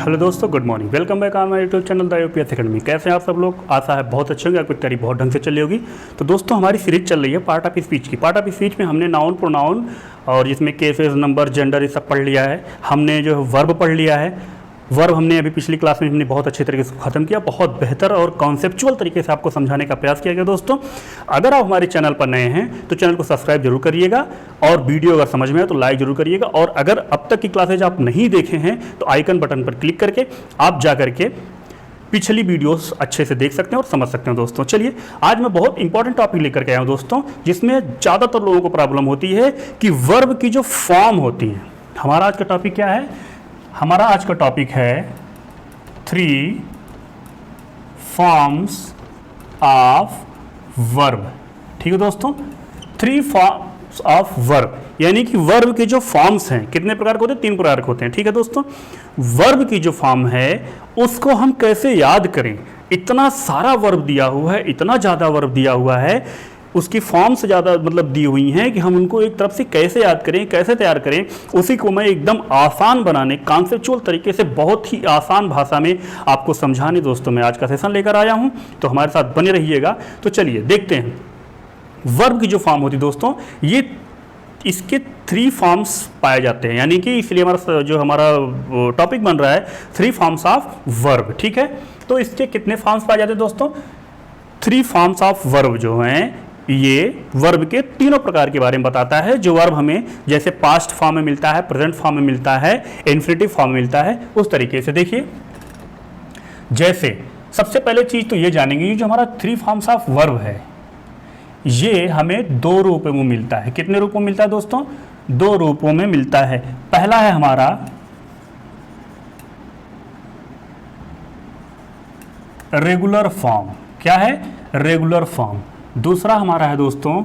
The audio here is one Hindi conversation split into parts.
हेलो दोस्तों, good morning. Welcome back on my YouTube channel the UPS academy. कैसे हैं आप सब लोग? आशा है बहुत अच्छे होंगे, आपकी तैयारी बहुत ढंग से चल रही होगी। तो दोस्तों, हमारी सीरीज चल रही है पार्ट ऑफ स्पीच की। पार्ट ऑफ स्पीच में हमने नाउन प्रोनाउन और इसमें केसेस, नंबर, जेंडर ये सब पढ़ लिया है। हमने जो वर्ब पढ़ लिया है। वर्ब हमने अभी पिछली क्लास में हमने बहुत अच्छे तरीके से ख़त्म किया। बहुत बेहतर और कॉन्सेप्चुअल तरीके से आपको समझाने का प्रयास किया गया। दोस्तों, अगर आप हमारे चैनल पर नए हैं तो चैनल को सब्सक्राइब जरूर करिएगा और वीडियो अगर समझ में आए तो लाइक जरूर करिएगा। और अगर अब तक की क्लासेज आप नहीं देखे हैं तो आइकन बटन पर क्लिक करके आप जा करके पिछली वीडियोस अच्छे से देख सकते हैं और समझ सकते हैं। दोस्तों, चलिए आज मैं बहुत इंपॉर्टेंट टॉपिक लेकर के आया हूँ दोस्तों, जिसमें ज़्यादातर लोगों को प्रॉब्लम होती है कि वर्ब की जो फॉर्म होती है। हमारा आज का टॉपिक क्या है? हमारा आज का टॉपिक है 3 फॉर्म्स ऑफ वर्ब। ठीक है दोस्तों, 3 फॉर्म्स ऑफ वर्ब, यानी कि वर्ब के जो फॉर्म्स हैं कितने प्रकार के होते हैं? 3 प्रकार के होते हैं। ठीक है दोस्तों, वर्ब की जो फॉर्म है उसको हम कैसे याद करें? इतना सारा वर्ब दिया हुआ है, इतना ज़्यादा वर्ब दिया हुआ है, उसकी फॉर्म से ज़्यादा मतलब दी हुई हैं कि हम उनको एक तरफ से कैसे याद करें, कैसे तैयार करें, उसी को मैं एकदम आसान बनाने, कॉन्सेप्चुअल तरीके से बहुत ही आसान भाषा में आपको समझाने दोस्तों मैं आज का सेशन लेकर आया हूं। तो हमारे साथ बने रहिएगा। तो चलिए देखते हैं वर्ब की जो फॉर्म होती है दोस्तों, ये इसके 3 फॉर्म्स पाए जाते हैं, यानी कि इसलिए हमारा टॉपिक बन रहा है 3 फॉर्म्स ऑफ वर्ब। ठीक है, तो इसके कितने फॉर्म्स पाए जाते हैं दोस्तों? 3 फॉर्म्स ऑफ वर्ब जो हैं ये वर्ब के तीनों प्रकार के बारे में बताता है। जो वर्ब हमें जैसे पास्ट फॉर्म में मिलता है, प्रेजेंट फॉर्म में मिलता है, इन्फिनिटिव फॉर्म में मिलता है, उस तरीके से देखिए। जैसे सबसे पहले चीज तो ये जानेंगे, जो हमारा 3 फॉर्म्स ऑफ वर्ब है ये हमें 2 रूपों में मिलता है। कितने रूपों में मिलता है दोस्तों? 2 रूपों में मिलता है। पहला है हमारा रेगुलर फॉर्म। क्या है? Regular form. दूसरा हमारा है दोस्तों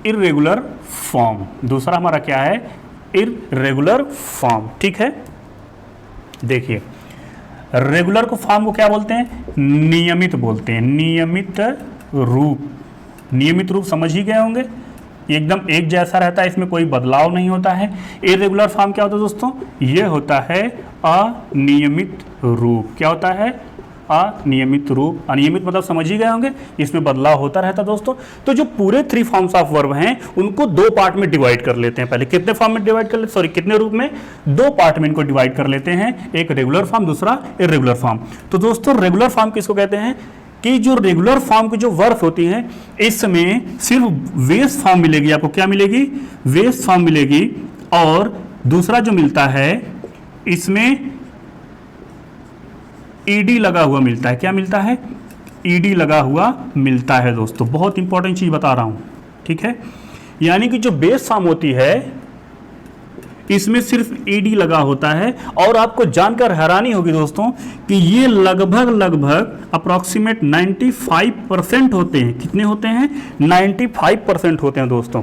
इर्रेगुलर फॉर्म। दूसरा हमारा क्या है? Irregular form. ठीक है, देखिए रेगुलर को फॉर्म को क्या बोलते हैं? नियमित बोलते हैं। नियमित रूप। नियमित रूप समझ ही गए होंगे, एकदम एक जैसा रहता है, इसमें कोई बदलाव नहीं होता है। इर्रेगुलर फॉर्म क्या होता है दोस्तों? ये होता है अनियमित रूप। क्या होता है? अनियमित रूप। अनियमित मतलब समझ ही गए होंगे, इसमें बदलाव होता रहता है दोस्तों। तो जो पूरे 3 फॉर्म्स ऑफ वर्ब हैं उनको 2 पार्ट में डिवाइड कर लेते हैं। पहले कितने फॉर्म में डिवाइड कर लेते, सॉरी कितने रूप में? 2 पार्ट में इनको डिवाइड कर लेते हैं, एक रेगुलर फॉर्म, दूसरा इर्रेगुलर फॉर्म। तो दोस्तों रेगुलर फॉर्म किसको कहते हैं? कि जो रेगुलर फॉर्म की जो वर्ब होती हैं इसमें सिर्फ बेस फॉर्म मिलेगी। आपको क्या मिलेगी? बेस फॉर्म मिलेगी। और दूसरा जो मिलता है इसमें ईडी लगा हुआ मिलता है। क्या मिलता है? ईडी लगा हुआ मिलता है दोस्तों। बहुत इंपॉर्टेंट चीज बता रहा हूं, ठीक है। यानी कि जो बेस फॉर्म होती है इसमें सिर्फ ईडी लगा होता है। और आपको जानकर हैरानी होगी दोस्तों कि ये लगभग अप्रॉक्सीमेट 95% होते हैं। कितने होते हैं? 95% होते हैं दोस्तों।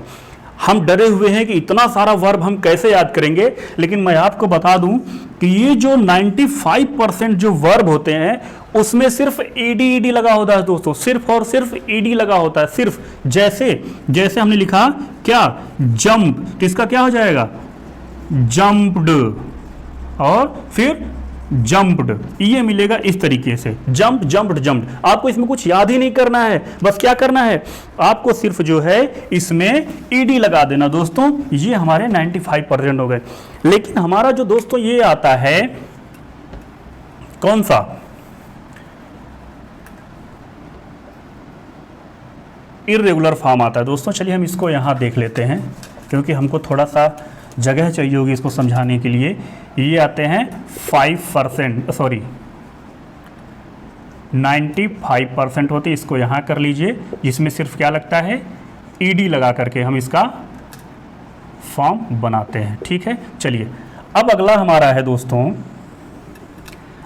हम डरे हुए हैं कि इतना सारा वर्ब हम कैसे याद करेंगे, लेकिन मैं आपको बता दूं कि ये जो 95% जो वर्ब होते हैं उसमें सिर्फ ईडी लगा होता है दोस्तों। सिर्फ और सिर्फ ईडी लगा होता है। सिर्फ जैसे हमने लिखा क्या? जंप, तो इसका क्या हो जाएगा? जंप्ड। और फिर जंप्ड, ये मिलेगा इस तरीके से। Jump, jumped, jumped. आपको इसमें कुछ याद ही नहीं करना है, बस क्या करना है आपको? सिर्फ जो है इसमें ईडी लगा देना दोस्तों। ये हमारे 95% हो गए। लेकिन हमारा जो दोस्तों ये आता है कौन सा? इर्रेगुलर फॉर्म आता है दोस्तों। चलिए हम इसको यहां देख लेते हैं, क्योंकि हमको थोड़ा सा जगह चाहिए होगी इसको समझाने के लिए। ये आते हैं 95% होते, इसको यहाँ कर लीजिए, जिसमें सिर्फ क्या लगता है? ईडी लगा करके हम इसका फॉर्म बनाते हैं। ठीक है, चलिए अब अगला हमारा है दोस्तों,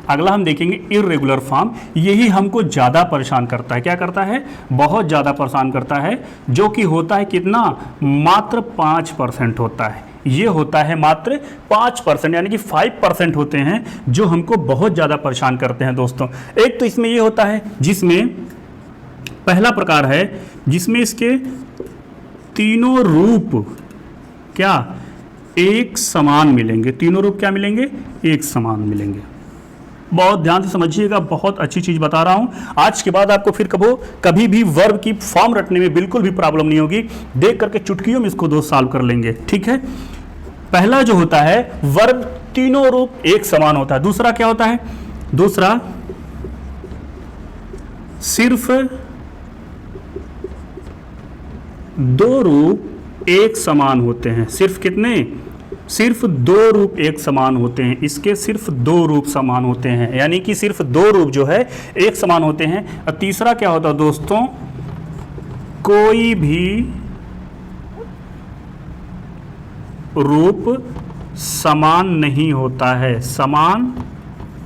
अगला हम देखेंगे इर्रेगुलर फॉर्म। यही हमको ज़्यादा परेशान करता है। क्या करता है? बहुत ज़्यादा परेशान करता है, जो कि होता है कितना? मात्र 5% होता है। ये होता है मात्र 5%, यानी कि 5% होते हैं जो हमको बहुत ज़्यादा परेशान करते हैं दोस्तों। एक तो इसमें ये होता है जिसमें पहला प्रकार है जिसमें इसके तीनों रूप क्या एक समान मिलेंगे, तीनों रूप क्या मिलेंगे, एक समान मिलेंगे। बहुत ध्यान से समझिएगा, बहुत अच्छी चीज बता रहा हूं। आज के बाद आपको फिर कभी भी वर्ब की फॉर्म रटने में बिल्कुल भी प्रॉब्लम नहीं होगी, देख करके चुटकियों में इसको दोस्त सॉल्व कर लेंगे। ठीक है, पहला जो होता है वर्ब तीनों रूप एक समान होता है। दूसरा क्या होता है, दूसरा सिर्फ दो रूप एक समान होते हैं। सिर्फ कितने, सिर्फ दो रूप एक समान होते हैं, इसके सिर्फ दो रूप समान होते हैं, यानी कि सिर्फ दो रूप जो है एक समान होते हैं। और तीसरा क्या होता है दोस्तों, कोई भी रूप समान नहीं होता है, समान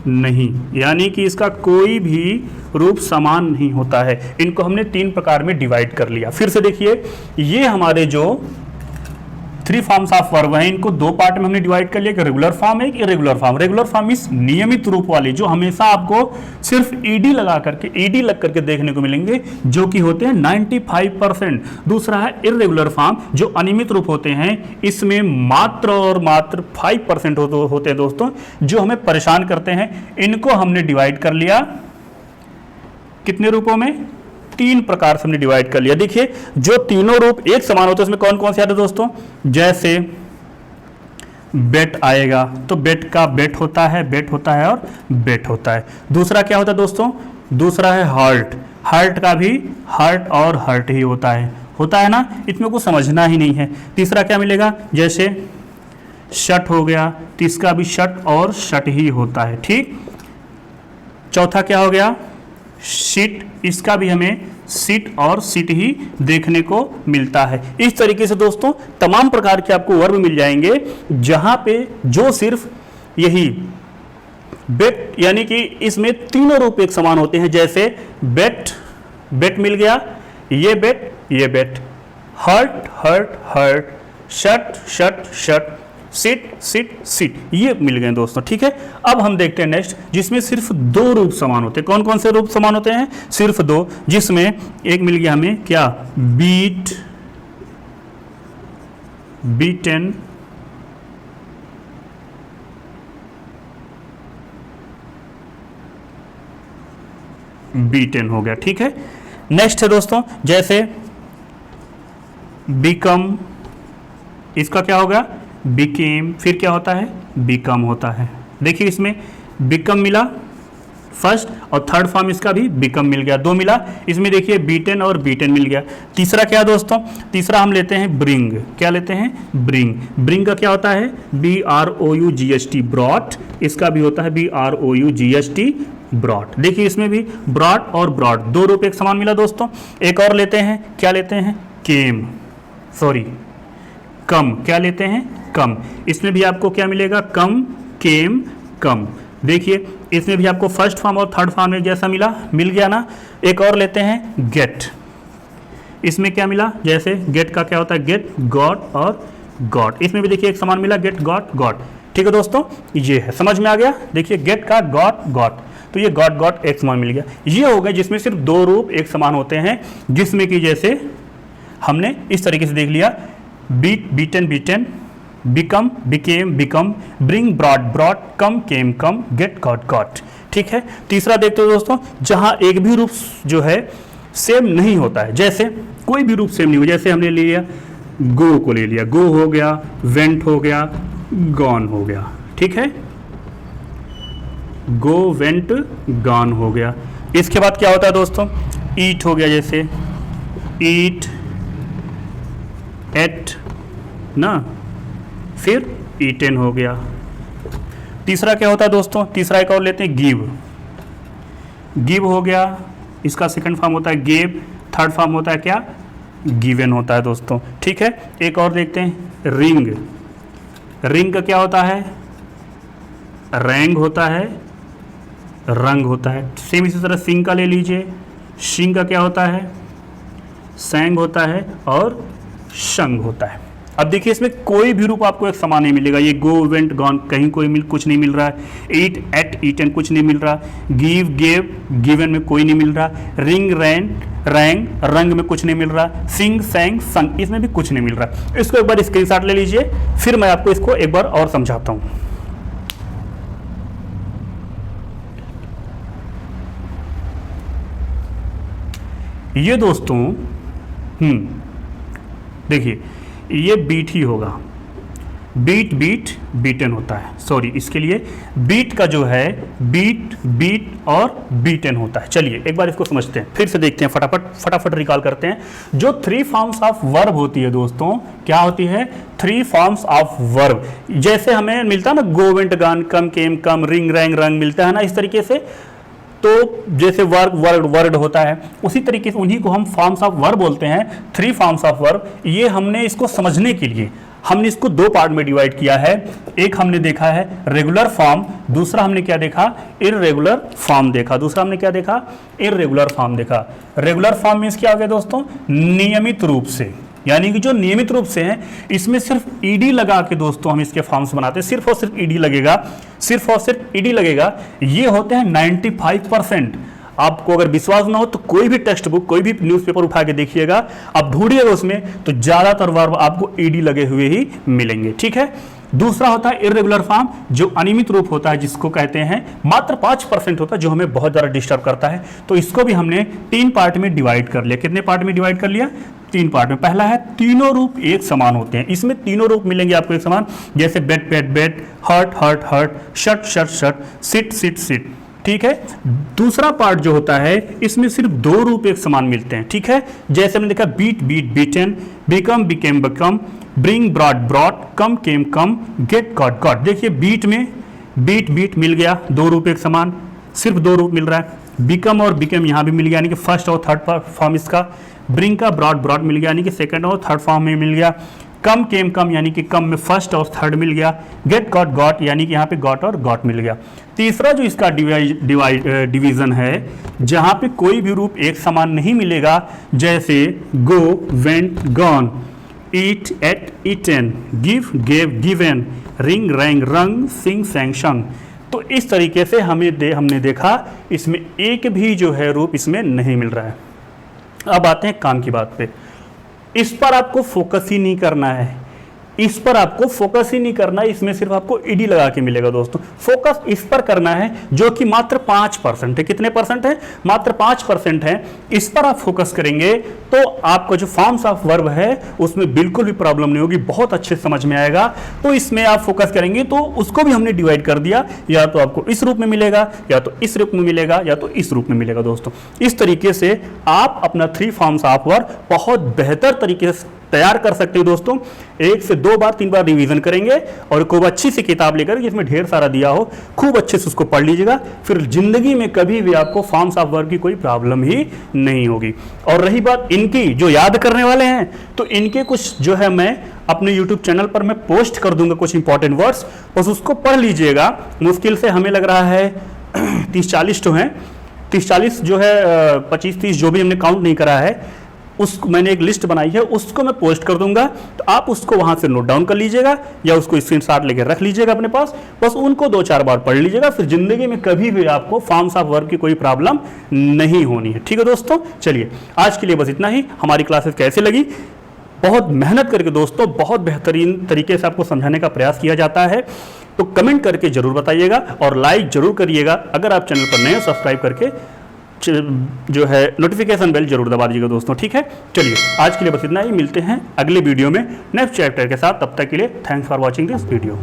नहीं, यानी कि इसका कोई भी रूप समान नहीं होता है। इनको हमने तीन प्रकार में डिवाइड कर लिया। फिर से देखिए, ये हमारे जो थ्री फॉर्म्स ऑफ वर्ब हैं, इनको दो पार्ट में हमने डिवाइड कर लिया, एक रेगुलर फॉर्म है, एक इरेगुलर फॉर्म। रेगुलर फॉर्म इस नियमित रूप वाले जो हमेशा आपको सिर्फ ईडी लगा करके, ईडी लग करके देखने को मिलेंगे, जो कि होते हैं 95%। दूसरा है इरेगुलर फॉर्म, जो अनियमित रूप होते हैं, इसमें मात्र और मात्र 5% होते हैं दोस्तों, जो हमें परेशान करते हैं। इनको हमने डिवाइड कर लिया कितने रूपों में, तीन प्रकार से हमने डिवाइड कर लिया। देखिए, जो तीनों रूप एक समान होते हैं उसमें कौन कौन से आते हैं दोस्तों, जैसे बेट आएगा तो बेट का बेट होता है, बेट होता है और बेट होता है। दूसरा क्या होता है दोस्तों, दूसरा है हर्ट, हर्ट का भी हर्ट और हर्ट ही होता है ना, इसमें कुछ समझना ही नहीं है। तीसरा क्या मिलेगा, जैसे शट हो गया तो इसका भी शट और शट ही होता है। ठीक, चौथा क्या हो गया, सीट, इसका भी हमें सीट और सीट ही देखने को मिलता है। इस तरीके से दोस्तों तमाम प्रकार के आपको वर्ब मिल जाएंगे, जहां पे जो सिर्फ यही बेट, यानी कि इसमें तीनों रूप एक समान होते हैं। जैसे बेट, बेट मिल गया, ये बेट, ये bet, hurt hurt hurt, shut shut shut, sit sit sit, ये मिल गए दोस्तों। ठीक है, अब हम देखते हैं नेक्स्ट, जिसमें सिर्फ दो रूप समान होते हैं। कौन कौन से रूप समान होते हैं, सिर्फ दो, जिसमें एक मिल गया हमें क्या, बीट, बीटन, बीटन हो गया। ठीक है, नेक्स्ट है दोस्तों, जैसे बिकम, इसका क्या होगा, बिकेम, फिर क्या होता है, बिकम होता है। देखिए, इसमें बिकम मिला फर्स्ट, और थर्ड फॉर्म इसका भी बिकम मिल गया, दो मिला। इसमें देखिए बीटन और बीटन मिल गया। तीसरा क्या दोस्तों, तीसरा हम लेते हैं ब्रिंग, क्या लेते हैं, ब्रिंग। ब्रिंग का क्या होता है, BROUGHT, ब्रॉट, इसका भी होता है BROUGHT, ब्रॉट। देखिए, इसमें भी ब्रॉट और ब्रॉट दो रूप एक समान मिला दोस्तों। एक और लेते हैं, क्या लेते हैं, केम, सॉरी कम, क्या लेते हैं, कम। इसमें भी आपको क्या मिलेगा, कम, केम, कम। देखिए, इसमें भी आपको फर्स्ट फॉर्म और थर्ड फॉर्म में जैसा मिल गया ना। एक और लेते हैं गेट, इसमें क्या मिला, जैसे गेट का क्या होता है, गेट, गॉट और गॉट। इसमें भी देखिए एक समान मिला, गेट, गॉट, गॉट। ठीक है दोस्तों, ये है, समझ में आ गया। देखिए, गेट का गॉट, गॉट, तो ये गॉट गॉट एक समान मिल गया। ये हो गया जिसमें सिर्फ दो रूप एक समान होते हैं, जिसमें कि जैसे हमने इस तरीके से देख लिया, beat, beaten, beaten, become, became, become, bring, brought, brought, come, came, come, get, got, got. ठीक है, तीसरा देखते हो दोस्तों, जहां एक भी रूप जो है सेम नहीं होता है, जैसे कोई भी रूप सेम नहीं हो, जैसे हमने ले लिया गो को ले लिया, गो हो गया, वेंट हो गया, गॉन हो गया। ठीक है, गो, वेंट, गॉन हो गया। इसके बाद क्या होता है दोस्तों, ईट हो गया, जैसे ईट, एट ना, फिर ईटन हो गया। तीसरा क्या होता है दोस्तों, तीसरा एक और लेते हैं, गिव, गिव हो गया, इसका सेकंड फॉर्म होता है गेव, थर्ड फॉर्म होता है क्या, गिवन होता है दोस्तों। ठीक है, एक और देखते हैं, रिंग, रिंग का क्या होता है, रैंग होता है, रंग होता है। सेम इसी तरह सिंग का ले लीजिए, शिंग का क्या होता है, सैंग होता है और शंग होता है। अब देखिए इसमें कोई भी रूप आपको एक समान नहीं मिलेगा। ये गो, वेंट, गॉन, कहीं कोई कुछ नहीं मिल रहा है। ईट, एट, ईटन कुछ नहीं मिल रहा। गिव, गेव, गिवन में कोई नहीं मिल रहा। रिंग, रैन, रैंग, रंग में कुछ नहीं मिल रहा। सिंग, सैंग, संग, इसमें भी कुछ नहीं मिल रहा। इसको एक बार स्क्रीनशॉट ले लीजिए, फिर मैं आपको इसको एक बार और समझाता हूं। ये दोस्तों देखिए ये बीट ही होगा। बीट, बीट, बीटन होता है। सॉरी, इसके लिए बीट का जो है बीट, बीट और बीटन होता है। चलिए एक बार इसको समझते हैं, फिर से देखते हैं, फटाफट रिकॉल करते हैं। जो 3 फॉर्म्स ऑफ वर्ब होती है दोस्तों, क्या होती है? 3 फॉर्म्स ऑफ वर्ब। जैसे हमें मिलता है ना गो, वेंट, गॉन, कम, केम, कम, रिंग, रैंग, रंग मिलता है ना, इस तरीके से। तो जैसे वर्ड होता है, उसी तरीके से उन्हीं को हम फॉर्म्स ऑफ वर्ब बोलते हैं। 3 फॉर्म्स ऑफ वर्ब। ये हमने इसको समझने के लिए हमने इसको 2 पार्ट में डिवाइड किया है। एक हमने देखा है रेगुलर फॉर्म, दूसरा हमने क्या देखा? इररेगुलर फॉर्म देखा। दूसरा हमने क्या देखा? इररेगुलर फॉर्म देखा। रेगुलर फॉर्म मींस क्या हो गया दोस्तों? नियमित रूप से, यानी कि जो नियमित रूप से हैं, इसमें सिर्फ ईडी लगा के दोस्तों हम इसके फॉर्म्स बनाते हैं। सिर्फ और सिर्फ ईडी लगेगा, सिर्फ और सिर्फ ईडी लगेगा। ये होते हैं 95%। आपको अगर विश्वास ना हो तो कोई भी टेक्स्ट बुक, कोई भी न्यूज़पेपर उठा के देखिएगा, आप ढूंढिएगा उसमें तो ज्यादातर वर्ब आपको ईडी लगे हुए ही मिलेंगे। ठीक है। दूसरा होता है इररेगुलर फॉर्म, जो अनियमित रूप होता है, जिसको कहते हैं मात्र 5% होता है, जो हमें बहुत ज्यादा डिस्टर्ब करता है। तो इसको भी हमने 3 पार्ट में डिवाइड कर लिया। कितने पार्ट में डिवाइड कर लिया? 3 पार्ट में। पहला है तीनों रूप एक समान होते हैं। इसमें तीनों रूप मिलेंगे आपको एक समान, जैसे bed, bed, bed, hurt, hurt, hurt, shut, shut, shut, sit, sit, sit. ठीक है। दूसरा पार्ट जो होता है, इसमें सिर्फ 2 रूप एक समान मिलते हैं। ठीक है। जैसे हमने देखा beat, beat, beaten, become, became, become, bring, brought, brought, come, came, come, get, got, got. देखिए बीट में बीट, बीट मिल गया, 2 रूप एक समान, सिर्फ 2 रूप मिल रहा है। बिकम और बिकेम यहां भी मिल गया, यानी कि फर्स्ट और थर्ड फॉर्म इसका। ब्रिंग का ब्रॉड, ब्रॉड मिल गया, यानी कि सेकंड और थर्ड फॉर्म में मिल गया। कम, केम, कम, यानी कि कम में फर्स्ट और थर्ड मिल गया। गेट, गॉट, गॉट, यानी कि यहाँ पे गॉट और गॉट मिल गया। तीसरा जो इसका डिवीजन है, जहां पे कोई भी रूप एक समान नहीं मिलेगा, जैसे go, went, gone, eat, ate, eaten, give, gave, given, ring, rang, rung, sing, सैंग, शंग। तो इस तरीके से हमने देखा इसमें एक भी जो है रूप इसमें नहीं मिल रहा है। अब आते हैं काम की बात पे। इस पर आपको फोकस ही नहीं करना है, इस पर आपको फोकस ही नहीं करना है। इसमें सिर्फ आपको ईडी लगा के मिलेगा दोस्तों। फोकस इस पर करना है जो कि मात्र 5% है। कितने परसेंट है? मात्र 5% है। इस पर आप फोकस करेंगे तो आपका जो फॉर्म्स ऑफ वर्ब है उसमें बिल्कुल भी प्रॉब्लम नहीं होगी, बहुत अच्छे समझ में आएगा। तो इसमें आप फोकस करेंगे तो उसको भी हमने डिवाइड कर दिया, या तो आपको इस रूप में मिलेगा, या तो इस रूप में मिलेगा, या तो इस रूप में मिलेगा दोस्तों। इस तरीके से आप अपना 3 फॉर्म्स ऑफ वर्ब बहुत बेहतर तरीके से तैयार कर सकते हो दोस्तों। 1 से 2 बार 3 बार रिवीजन करेंगे और खूब अच्छी सी किताब लेकर, जिसमें ढेर सारा दिया हो, खूब अच्छे से उसको पढ़ लीजिएगा। फिर जिंदगी में कभी भी आपको फॉर्म्स ऑफ वर्ब की कोई प्रॉब्लम ही नहीं होगी। और रही बात इनकी, जो याद करने वाले हैं, तो इनके कुछ जो है मैं अपने YouTube चैनल पर मैं पोस्ट कर दूंगा कुछ इंपॉर्टेंट वर्ड्स, बस उसको पढ़ लीजिएगा। मुश्किल से हमें लग रहा है 30-40 तो हैं, 30-40 जो है 25-30 जो भी हमने काउंट नहीं करा है, उसको मैंने एक लिस्ट बनाई है, उसको मैं पोस्ट कर दूंगा। तो आप उसको वहां से नोट डाउन कर लीजिएगा या उसको स्क्रीनशॉट लेकर रख लीजिएगा अपने पास। बस उनको 2-4 बार पढ़ लीजिएगा, फिर जिंदगी में कभी भी आपको फॉर्म्स ऑफ वर्ब की कोई प्रॉब्लम नहीं होनी है। ठीक है दोस्तों। चलिए आज के लिए बस इतना ही। हमारी क्लासेस कैसे लगी? बहुत मेहनत करके दोस्तों, बहुत बेहतरीन तरीके से आपको समझाने का प्रयास किया जाता है। तो कमेंट करके जरूर बताइएगा और लाइक जरूर करिएगा। अगर आप चैनल पर नए हो, सब्सक्राइब करके जो है नोटिफिकेशन बेल जरूर दबा दीजिएगा दोस्तों। ठीक है। चलिए आज के लिए बस इतना ही, मिलते हैं अगले वीडियो में नेक्स्ट चैप्टर के साथ। तब तक के लिए thanks for watching this video.